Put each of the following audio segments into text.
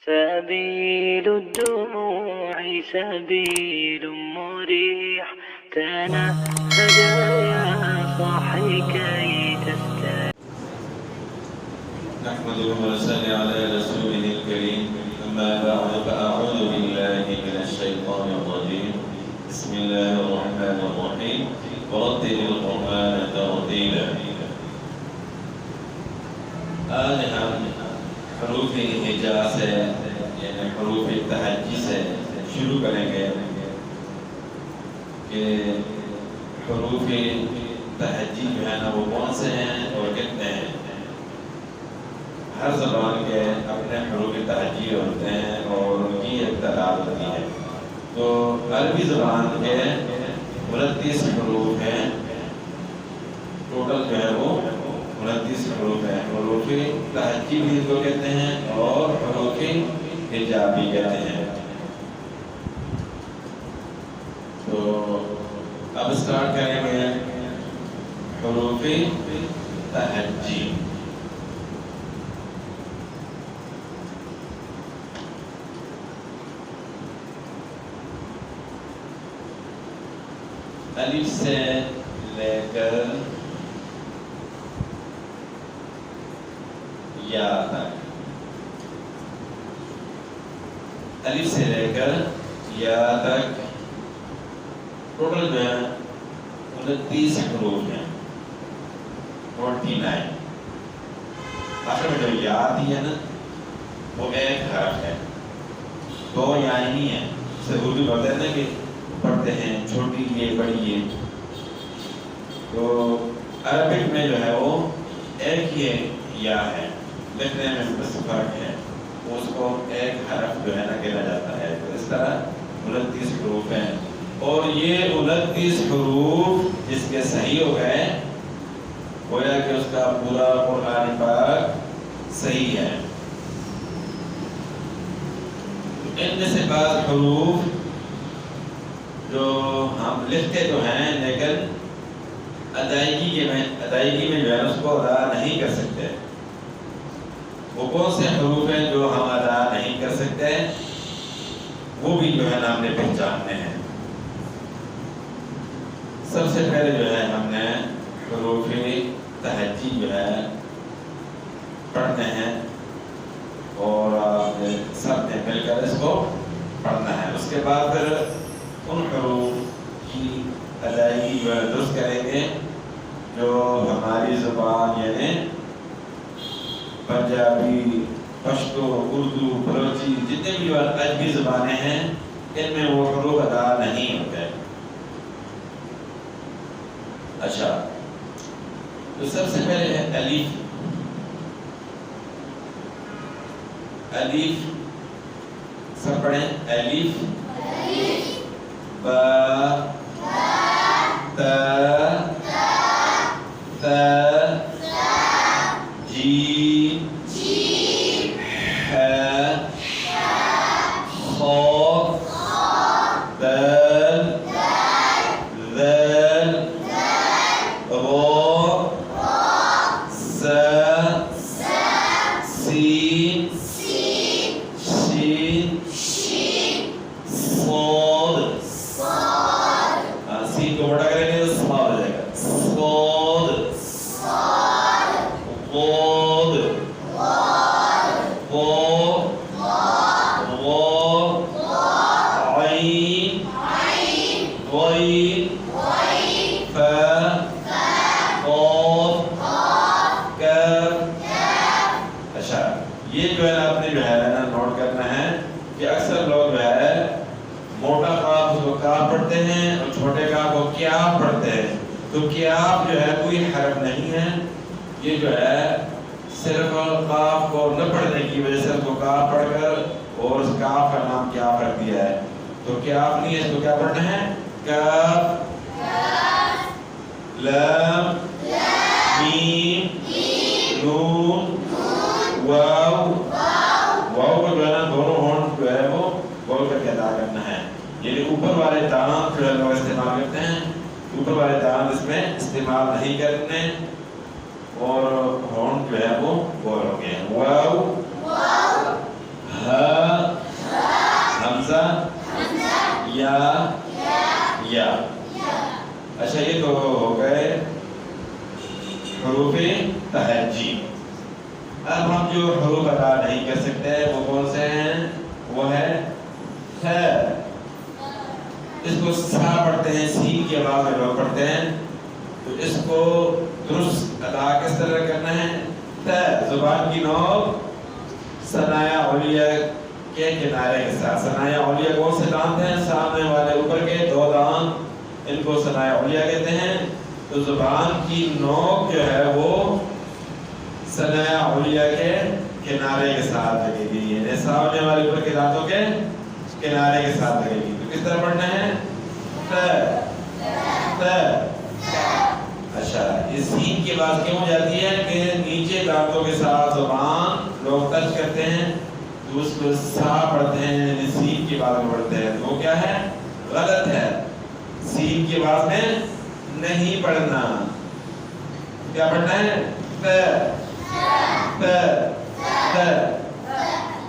سبيل الدموع سبيل مريح تنهد يا صاحي كي تستريح. نحمده ونصلي على رسوله الكريم. أما بعد فأعوذ بالله من الشيطان الرجيم. بسم الله الرحمن الرحيم. ورتل القرآن ترتيلا. آج ہم حروف ہجا سے یعنی حروف تہجی سے شروع کریں گے کہ حروف تہجی جو ہے نا وہ کون سے ہیں اور کتنے ہیں. ہر زبان کے اپنے حروف تہجی ہوتے ہیں اور ان کی ایک تعداد ہوتی ہے. تو عربی زبان کے 29 حروف ہیں. ٹوٹل جو ہے وہ 29 حروف ہیں. حروف تہجی بھی اس کو کہتے ہیں اور حروف ہجا بھی کہتے ہیں. تو اب اسٹارٹ کریں گے حروف تہجی. الف سے لے کر یا تک. الف سے لے کر یا تک ٹوٹل جو ہے 29 حروف ہیں. 49. آخر میں جو یا آتی ہے نا وہ ایک حرف ہے. دو یا نہیں ہے. اسے اردو پڑھتے ہیں نا کہ پڑھتے ہیں چھوٹی لیے بڑی ہے. تو عربک میں جو ہے وہ ایک ہی یا ہے. لکھنے میں بس فرق ہے. اس کو ایک حرف جو ہے نا کہا جاتا ہے. تو اس طرح 29 حروف ہیں اور یہ 29 حروف جس کے صحیح ہو گئے گویا کہ اس کا پورا قرآن پاک صحیح ہے. ان میں سے بعض حروف جو ہم لکھتے تو ہیں لیکن ادائیگی میں جو ہے اس کو ادا نہیں کر سکتے. وہ کون سے حروف ہیں جو ہم ادا نہیں کر سکتے وہ بھی جو ہے نا ہم نے پہچاننے ہیں. سب سے پہلے جو ہے ہم نے حروف تہجی جو ہے پڑھنے ہیں اور سب نے مل کر اس کو پڑھنا ہے. اس کے بعد پھر ان حروف کی ادائیگی جو ہے درست کریں گے جو ہماری زبان یعنی پنجابی، پشتو، اردو، بلوچی جتنے بھی عربی زبانیں ہیں ان میں وہ حروف ادا نہیں ہوتے. اچھا تو سب سے پہلے ہے الف. الف سب پڑھیں. الف با تا ثا جیم حا خا دال ذال را سا سین شین صاد. سین کو بڑا کریں گے تو صاد ہو جائے گا. صاد غاد غا عین غین فا قاف کاف. اچھا یہ جو ہے نا آپ نے جو ہے نا نوٹ کرنا ہے کہ اکثر لوگ جو ہے موٹا قاف کو کاف پڑھتے ہیں اور چھوٹے کاف کو کیاف پڑھتے ہیں. تو کیاف جو ہے کوئی حرف نہیں ہے. یہ جو ہے صرف قاف کو نہ پڑھنے کی وجہ سے اس کو کاف پڑھ کر اور اس کاف کا نام کیاف رکھ دیا ہے. تو کیاف نہیں ہے. اس کو کیا پڑھنا ہے؟ کاف لام میم نون واو. واو کو جو ہے نا دونوں ہونٹ جو ہے وہ بول کر کے ادا کرنا ہے. یعنی اوپر والے دانت جو ہے لوگ استعمال کرتے ہیں. اوپر والے دانت اس میں استعمال نہیں کرنے اور ہونٹ جو ہے وہ بول ہو گئے. واو ہا یا. اچھا یہ تو ہو گئے حروف تہجی. اب ہم جو حروف ادا نہیں کر سکتے وہ کون سے ہیں؟ وہ ہے اس کو سا پڑھتے ہیں، سین کی آواز میں لوگ پڑھتے ہیں، تو اس کو درست ادا کس طرح کرنا ہے؟ زبان کی نوک ثنایا علیہ کے کنارے کے ساتھ. ثنایا علیہ کون سے دانت ہیں؟ سامنے والے اوپر کے دو دانت، ان کو ثنایا علیہ کہتے ہیں. تو زبان کی نوک جو ہے وہ ثنایا علیہ کے کنارے کے ساتھ لگے گی، یعنی سامنے والے اوپر کے دانتوں کے کنارے کے ساتھ لگے گی. تو کس طرح پڑھنا ہے؟ اچھا اس سین کی بات کیوں ہو جاتی ہے کہ نیچے دانتوں کے ساتھ زبان لوگ ٹچ کرتے ہیں تو اس کو سا پڑھتے ہیں، یعنی سین کی بات میں پڑھتے ہیں. تو وہ کیا ہے؟ غلط ہے. سین کی بات میں نہیں پڑھنا. کیا پڑھنا ہے؟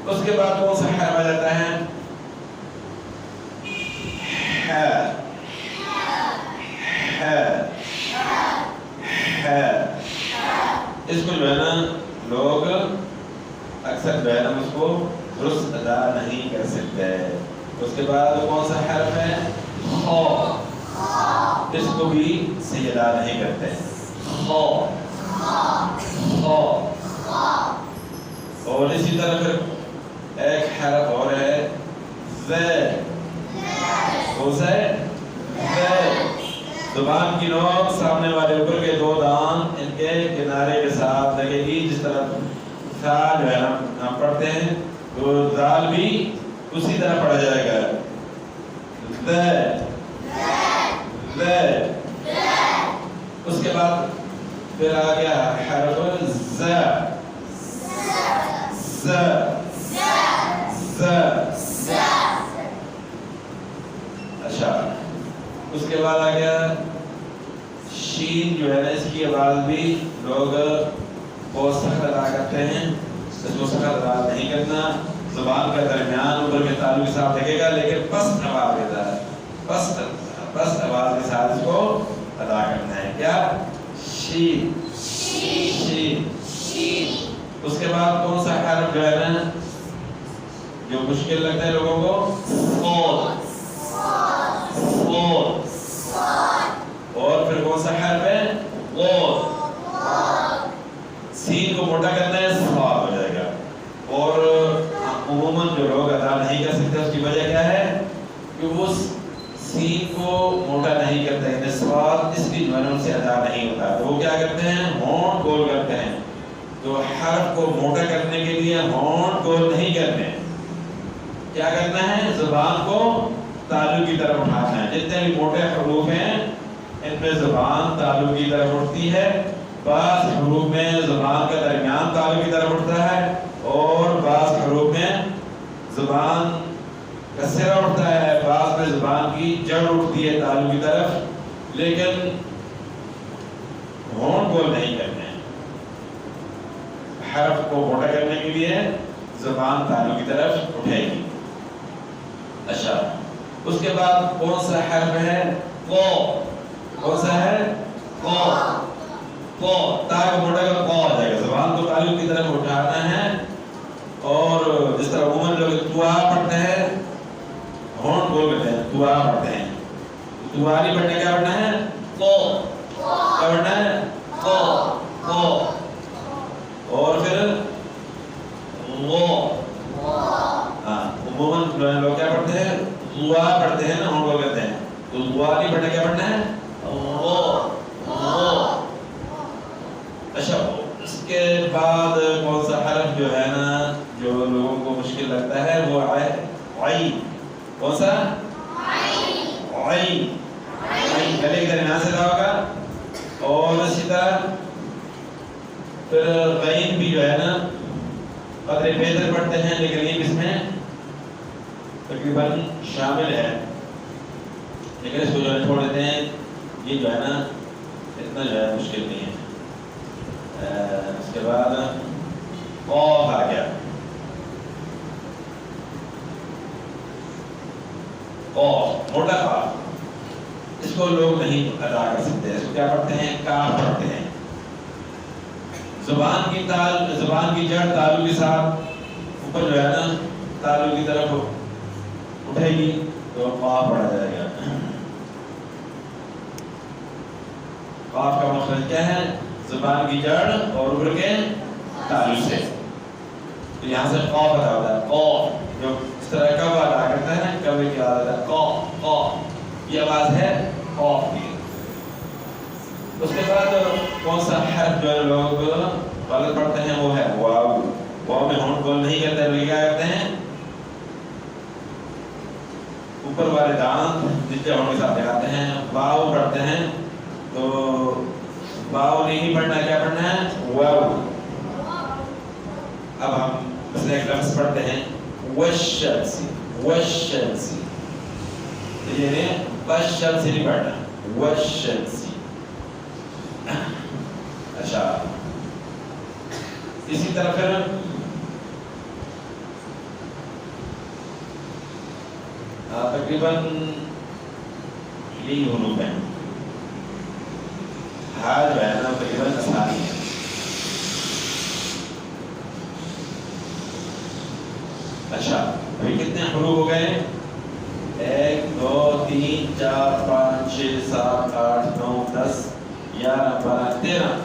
اس کے بعد کون سا حرف آ جاتا ہے؟ اس کو جو ہے نا لوگ اکثر جو ہے نا اس کو درست ادا نہیں کر سکتے. اس کے بعد کون سا حرف ہے؟ خو. اس کو بھی صحیح ادا نہیں کرتے. خو. اور اسی طرح پھر ایک حرف اور ہے کون سا ہے؟ زبان کی نوک سامنے والے اوپر کے دو دانت ان کے کنارے کے ساتھ لگے گی. جس طرح تھا جو ہے ہم پڑھتے ہیں تو دال بھی اسی طرح پڑھا جائے گا. اس کے بعد پھر آ گیا حرف ز. اچھا اس کے بعد آ گیا شین جو ہے نا اس کی آواز بھی لوگ بہت سخت ادا کرتے ہیں. اس کو سخت ادا نہیں کرنا. زبان کا درمیان اوپر کے تعلق کے ساتھ لگے گا لیکن پست آواز دیتا ہے. پست آواز کے ساتھ اس کو ادا کرنا ہے. کیا؟ شین. اس کے بعد کون سا حرف جو ہے نا جو مشکل لگتا ہے لوگوں کو؟ صاد. اور پھر کون سا حرف ہے؟ غاد. سین کو موٹا کرنا ہے، صاد ہو جائے گا. اور عموماً جو لوگ ادا نہیں کر سکتے اس کی وجہ کیا ہے؟ کہ وہ سین کو موٹا نہیں کرتے، یعنی صاد اس کی جوانوں سے ادا نہیں ہوتا. تو وہ کیا کرتے ہیں؟ ہونٹ گول کرتے ہیں. تو حرف کو موٹا کرنے کے لیے ہونٹ گول نہیں کرنے. کیا کرنا ہے؟ زبان کو تعلق کی طرف اٹھانا ہے. جتنے بھی موٹے حروف ہیں ان میں زبان تعلق کی طرف اٹھتی ہے. بعض حروف میں زبان کا درمیان تعلق کی طرف اٹھتا ہے اور بعض حروف میں زبان کا سرا اٹھتا ہے. بعض میں زبان کی جڑ اٹھتی ہے تعلق کی طرف، لیکن ہونٹ گول نہیں کرنے. حرف کو موٹا کرنے کے لیے زبان تعلق کی طرف اٹھے گی. اچھا اس کے بعد کون سا حرف ہے؟ قو. کون سا ہے؟ قو. تا کو موٹا کر قو آ جائے گا. زبان کو تعلق کی طرف اٹھانا ہے. اور جس طرح عموماً لوگ توا پڑھتے ہیں ہونٹ گول کرتے ہیں، توا پڑھتے ہیں. توا نہیں پڑھنے کیا پڑھنا ہے؟ قو. کیا پڑھنا ہے؟ قو. اور پھر غو. عموماً لوگ کیا پڑھتے ہیں؟ غوا پڑھتے ہیں نا، ہونٹ گول کرتے ہیں. تو غوا نہیں پڑھنا کیا پڑھنا ہے؟ غو. اچھا اس کے بعد کون سا حرف جو ہے نا جو لوگوں کو مشکل لگتا ہے وہ ہے عین. کون سا؟ عین. گلے کے درمیان سے ادا ہوگا. اور اسی طرح پھر غین بھی جو ہے نا قدر بہتر پڑھتے ہیں لیکن یہ اس میں تقریباً شامل ہے، لیکن اس کو جو ہے چھوڑ دیتے ہیں. یہ جو ہے نا اتنا جو ہے مشکل نہیں ہے. اس کے بعد قاف آ گیا. قاف موٹا قاف، اس کو لوگ نہیں ادا کر سکتے، اس کو کیا پڑھتے ہیں؟ کاف پڑھتے ہیں۔ زبان کی جڑ تالو کے ساتھ اوپر جو ہے نا تالو کی طرف اٹھے گی تو قاف پڑھا جائے گا۔ قاف کا مخرج کیا ہے؟ زبان کی جڑ اور اوپر کے تالو سے، تو یہاں سے قاف ادا ہوتا ہے۔ قاف جو اس طرح کب ادا کرتا ہے نا، کبھی کی آواز ہے قاف قاف، یہ آواز ہے قاف کی۔ اس کے بعد کون سا حرف جو لوگ غلط پڑھتے ہیں وہ ہے واو۔ واو میں ہونٹ گول نہیں کرتے، بلکہ کیا کرتے ہیں؟ اوپر والے دانت نیچے ہونٹ کے ساتھ لگاتے ہیں، واو پڑھتے ہیں۔ تو واو نہیں پڑھنا، کیا پڑھنا ہے؟ واو۔ اب ہم مثلا ایک لفظ پڑھتے ہیں والشمس، والشمس، تو یہ والشمس نہیں پڑھنا، والشمس۔ اچھا، اسی طرح پھر تقریباً یہی حروف ہیں، ہاں جو ہے نا تقریباً آسانی ہے۔ اچھا، ابھی کتنے حروف ہو گئے؟ 1 2 3 4 5 6 7 8 9 10 11 12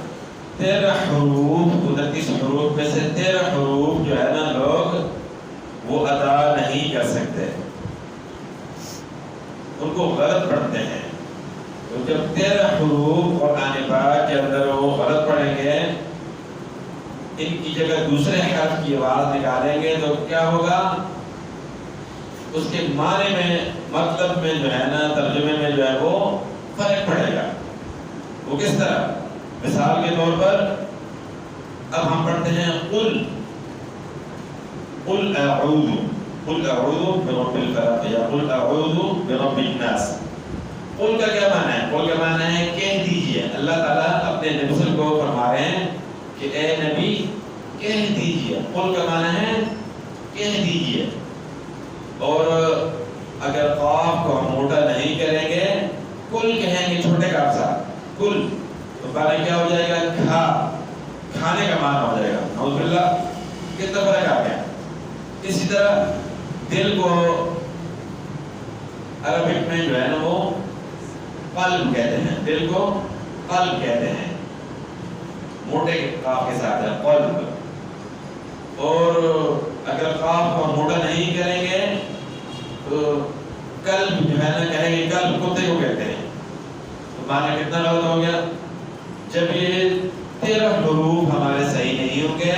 13 حروف، 29 حروف میں سے 13 حروف جو ہے نا لوگ وہ ادا نہیں کر سکتے، ان کو غلط پڑھتے ہیں۔ تو جب 13 حروف قرآن پاک کے اندر وہ غلط پڑھیں گے، ان کی جگہ دوسرے حرف کی آواز نکالیں گے تو کیا ہوگا؟ اس کے معنی میں، مطلب میں جو ہے نا، ترجمے میں جو ہے وہ فرق پڑے گا۔ وہ کس طرح؟ مثال کے طور پر اب ہم پڑھتے ہیں قل، قل اعوذ، قل اعوذ برب الفلق یا قل اعوذ برب الناس۔ قل کا کیا معنی ہے؟ قل کا معنی ہے کہہ دیجئے۔ اللہ تعالیٰ اپنے نبی کو فرما رہے ہیں کہ اے نبی کہہ دیجئے۔ قل کا معنی ہے کہہ دیجئے۔ اور اگر قاف کو ہم موٹا نہیں کریں گے، کل کہیں گے چھوٹے کا ساتھ کل، تو معنی کیا ہو جائے گا؟ کھا، کھانے کا معنی ہو جائے گا۔ نعوذ باللہ، کتنا فرق آ گیا۔ اسی طرح دل کو عربک میں جو ہے نا وہ قلب کہتے ہیں، دل کو قلب کہتے ہیں، موٹے قاف کے ساتھ ہے قلب۔ اور اگر قاف کو موٹا نہیں کریں گے تو قلب جو ہے نا کہیں گے، قلب کتے کو کہتے ہیں، تو معنی کتنا غلط ہو گیا؟ جب یہ 13 حروف ہمارے صحیح نہیں ہوں گے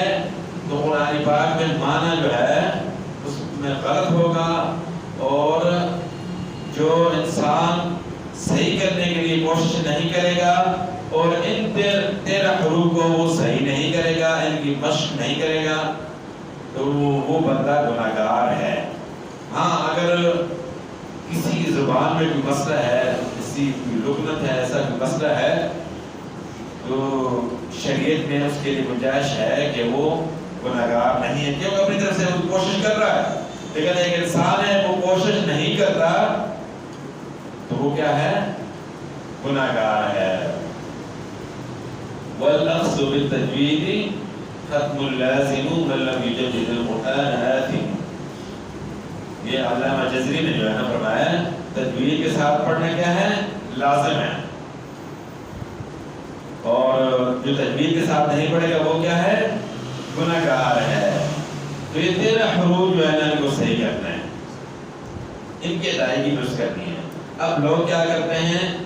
تو قرآن پاک میں معنی جو ہے اس میں غلط ہوگا، اور جو انسان صحیح کرنے کے لیے کوشش نہیں کرے گا اور ان 13 حروف کو وہ صحیح نہیں کرے گا، ان کی مشق نہیں کرے گا، تو وہ بندہ گناہگار ہے۔ ہاں، اگر کسی زبان میں کوئی مسئلہ ہے، کسی لغت ہے، ایسا کوئی مسئلہ ہے، تو شریعت میں اس کے لیے گنجائش ہے کہ وہ گناہگار نہیں ہے، کیونکہ اپنی طرف سے وہ کوشش کر رہا ہے۔ لیکن ایک انسان ہے وہ کوشش نہیں کرتا تو وہ کیا ہے؟ گناہگار ہے۔ وَالْأَخْذُ بِالتَّجْوِيدِ ختم اللازم من لم يجدد القرآن آثم۔ یہ علامہ جزری نے جو ہے نا فرمایا تجوید کے ساتھ پڑھنا کیا ہے؟ لازم ہے، اور جو تجوید کے ساتھ نہیں پڑھے گا وہ کیا ہے؟ گناہگار ہے۔ تو یہ 13 حروف جو ہے نا ان کو صحیح کرنا ہے، ان کی ادائیگی درست کرنی ہے۔ اب لوگ کیا کرتے ہیں؟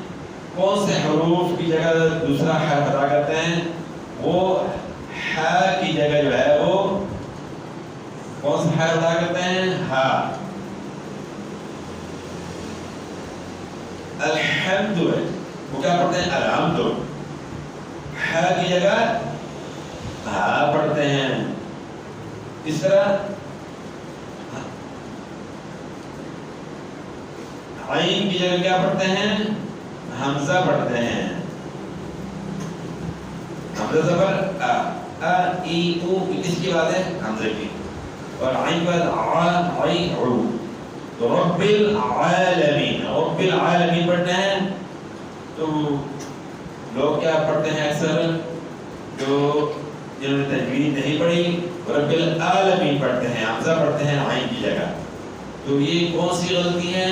کون سے حروف کی جگہ دوسرا حرف ادا کرتے ہیں؟ وہ ہا کی جگہ جو ہے وہ کون سا حرف ادا کرتے ہیں؟ ہا۔ الحمد وہ کیا پڑھتے ہیں؟ الحمد۔ ہا کی جگہ ہا پڑھتے ہیں۔ اس طرح عین کی جگہ کیا پڑھتے ہیں؟ حمزہ پڑھتے ہیں۔ حمزہ زبر ا ای او، کس کی بات ہے؟ حمزہ کی۔ اور عین پر ع عی عو، تو رب العالمین، رب العالمین پڑھنا ہے تو لوگ کیا پڑھتے ہیں اکثر جو جنہوں نے تجوید نہیں پڑھی، رب العالمین پڑھتے ہیں، حمزہ پڑھتے ہیں عین کی جگہ. تو یہ کون سی غلطی ہے؟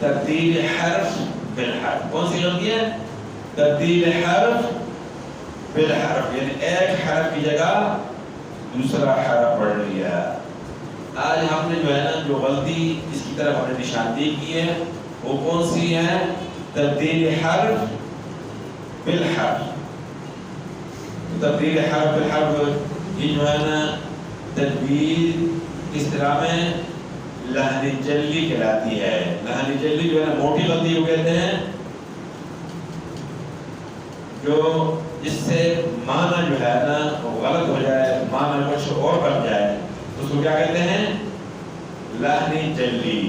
تبدیل حرف بالحرف. کون سی غلطی ہے؟ تبدیل حرف بالحرف، یعنی ایک حرف کی جگہ دوسرا حرف پڑھ لیا. آج ہم نے جو ہے نا جو غلطی اس کی طرف ہم نے نشاندہی کی ہے وہ کون سی ہے؟ تبدیل حرف بالحرف. تبدیل حرف بالحرف یہ جو ہے نا تجوید اصطلاح میں لحن جلی کہلاتی ہے. لحن جلی جو ہے نا موٹی غلطی کو کہتے ہیں، جو جس سے معنی جو ہے نا غلط ہو جائے، معنی کچھ اور بن جائے، اس کو کیا کہتے ہیں؟ لحن جلی.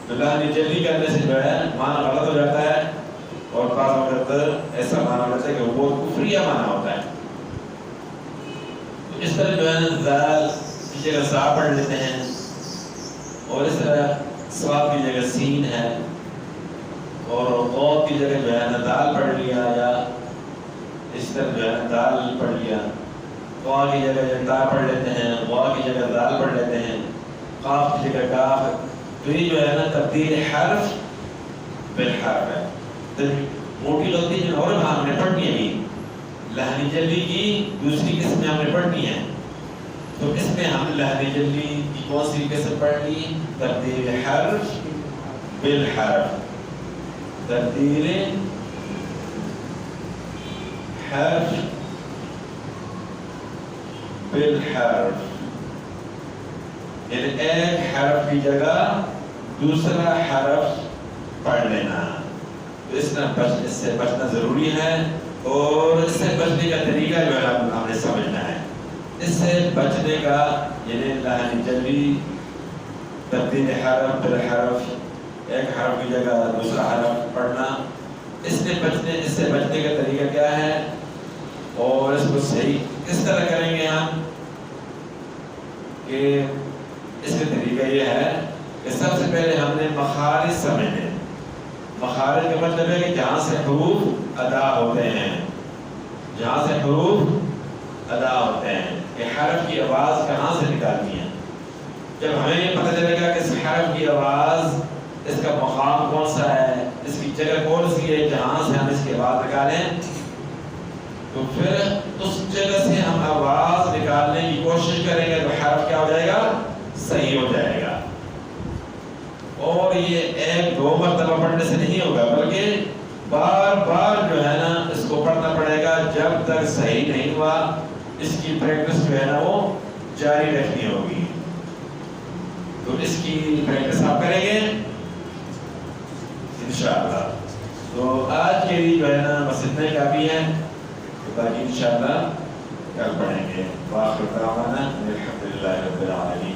تو لحن جلی کرنے سے جو ہے معنی غلط ہو جاتا ہے اور بعض وقت ایسا معنی ہوتا ہے کہ وہ کفریہ معنی ہوتا ہے. تو اس طرح جو ہے نا زال کی جگہ زا پڑھ لیتے ہیں، اور اس طرح صاد کی جگہ سین ہے، اور قوف کی جگہ جو ہے نا دال پڑھ لیا، یا اس طرح جو ہے نا دال پڑھ لیا. قاف کی جگہ تا پڑھ لیتے ہیں، وا کی جگہ دال پڑھ لیتے ہیں، قاف کی جگہ کاف. تو یہ جو ہے نا تبدیل حرف بالحرف ہے. تو موٹی غلطی جو اور ہم نے پڑھنی ہے لحن جلی کی دوسری قسم ہم نے پڑھنی ہے. تو اس میں ہم لحن جلی کی کون سی قسم پڑھ لی؟ تبدیل حرف بالحرف. تبدیل حرف بالحرف، یعنی ایک حرف کی جگہ دوسرا حرف پڑھ لینا. تو اس سے بچنا ضروری ہے، اور اس سے بچنے کا طریقہ جو ہے ہم نے سمجھنا ہے. اس سے بچنے کا یعنی لحن جلی، تبدیل حرف بالحرف، ایک حرف کی جگہ دوسرا حرف پڑھنا، اس سے بچنے کا طریقہ کیا ہے اور اس کو صحیح کس طرح کریں گے ہم؟ کہ اس کا طریقہ یہ ہے کہ سب سے پہلے ہم نے مخارج سمجھنے. مخارج کا مطلب ہے کہ جہاں سے حروف ادا ہوتے ہیں، جہاں سے حروف ادا ہوتے ہیں کہ حرف کی آواز کہاں سے نکالنی ہے. جب ہمیں یہ پتہ چلے گا کہ اس حرف کی آواز، اس کا مقام کون سا ہے، اس کی جگہ کون سی ہے جہاں سے ہم اس کی آواز نکالیں، تو پھر اس جگہ سے ہم آواز نکالنے کی کوشش کریں گے تو حرف کیا ہو جائے گا؟ صحیح ہو جائے گا. اور یہ ایک دو مرتبہ پڑھنے سے نہیں ہوگا، بلکہ بار بار جو ہے نا اس کو پڑھنا پڑے گا. جب تک صحیح نہیں ہوا اس کی پریکٹس جو ہے نا وہ جاری رکھنی ہوگی. تو اس کی پریکٹس آپ کریں گے انشاءاللہ. تو آج کے لیے جو ہے نا بس اتنا ہی کافی ہے، باقی انشاءاللہ کل پڑھیں گے. وآخر دعوانا الحمدللہ رب العالمین.